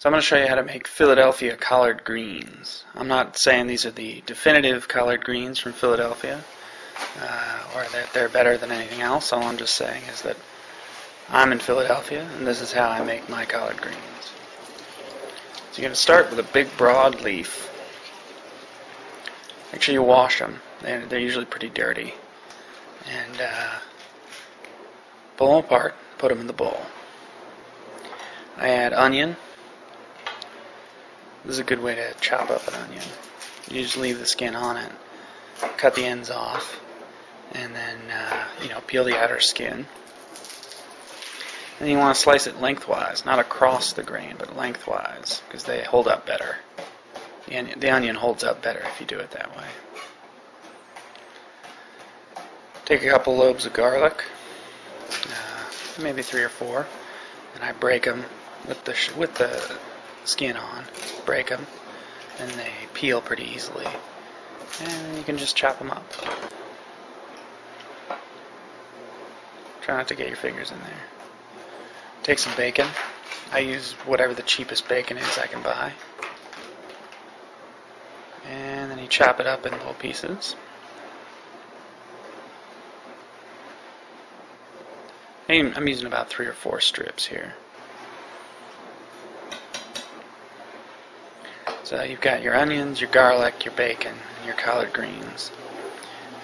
So I'm going to show you how to make Philadelphia collard greens. I'm not saying these are the definitive collard greens from Philadelphia, or that they're better than anything else. All I'm just saying is that I'm in Philadelphia, and this is how I make my collard greens. So you're going to start with a big broad leaf. Make sure you wash them. They're usually pretty dirty. And pull them apart, put them in the bowl. I add onion. This is a good way to chop up an onion. You just leave the skin on it, cut the ends off, and then peel the outer skin. And then you want to slice it lengthwise, not across the grain, but lengthwise, because they hold up better. The onion holds up better if you do it that way. Take a couple lobes of garlic, maybe 3 or 4, and I break them with the skin on. Break them, and they peel pretty easily. And you can just chop them up. Try not to get your fingers in there. Take some bacon. I use whatever the cheapest bacon is I can buy. And then you chop it up in little pieces. I'm using about 3 or 4 strips here. So you've got your onions, your garlic, your bacon, and your collard greens.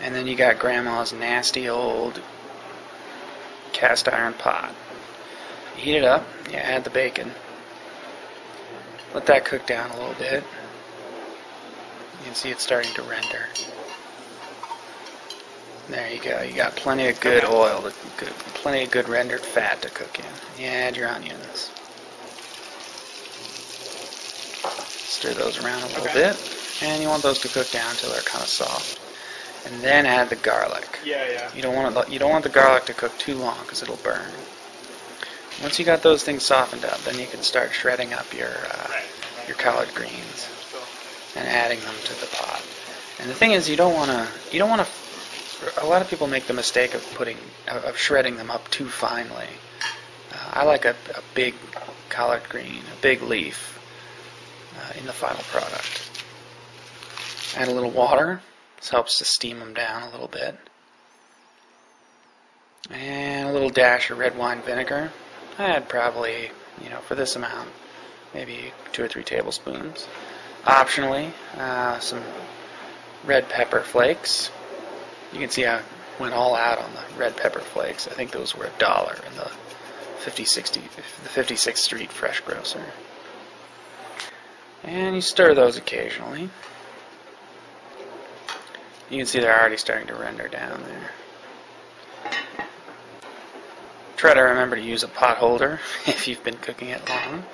And then you got Grandma's nasty old cast iron pot. You heat it up, you add the bacon. Let that cook down a little bit. You can see it's starting to render. There you go. You got plenty of good oil, plenty of good rendered fat to cook in. You add your onions. Stir those around a little bit, and you want those to cook down until they're kind of soft. And then add the garlic. You don't want the garlic to cook too long because it'll burn. Once you got those things softened up, then you can start shredding up your collard greens and adding them to the pot. And the thing is, you don't want to. A lot of people make the mistake of shredding them up too finely. I like a big collard green, a big leaf. In the final product. Add a little water. This helps to steam them down a little bit. And a little dash of red wine vinegar. I add probably, for this amount, maybe 2 or 3 tablespoons. Optionally, some red pepper flakes. You can see I went all out on the red pepper flakes. I think those were $1 in the 56th Street Fresh Grocer. And you stir those occasionally. You can see they're already starting to render down there. Try to remember to use a pot holder if you've been cooking it long.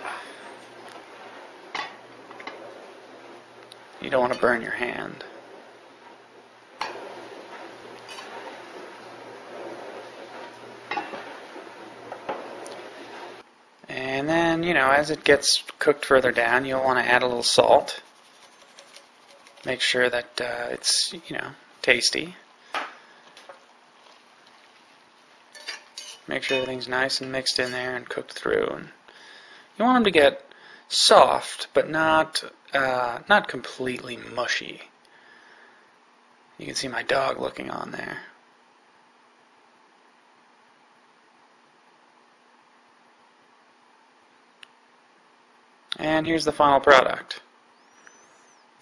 You don't want to burn your hand. And then, as it gets cooked further down, you'll want to add a little salt. Make sure that it's, tasty. Make sure everything's nice and mixed in there and cooked through. And you want them to get soft, but not completely mushy. You can see my dog looking on there. And here's the final product.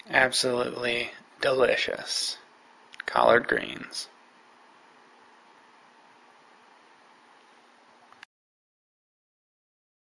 Absolutely delicious collard greens.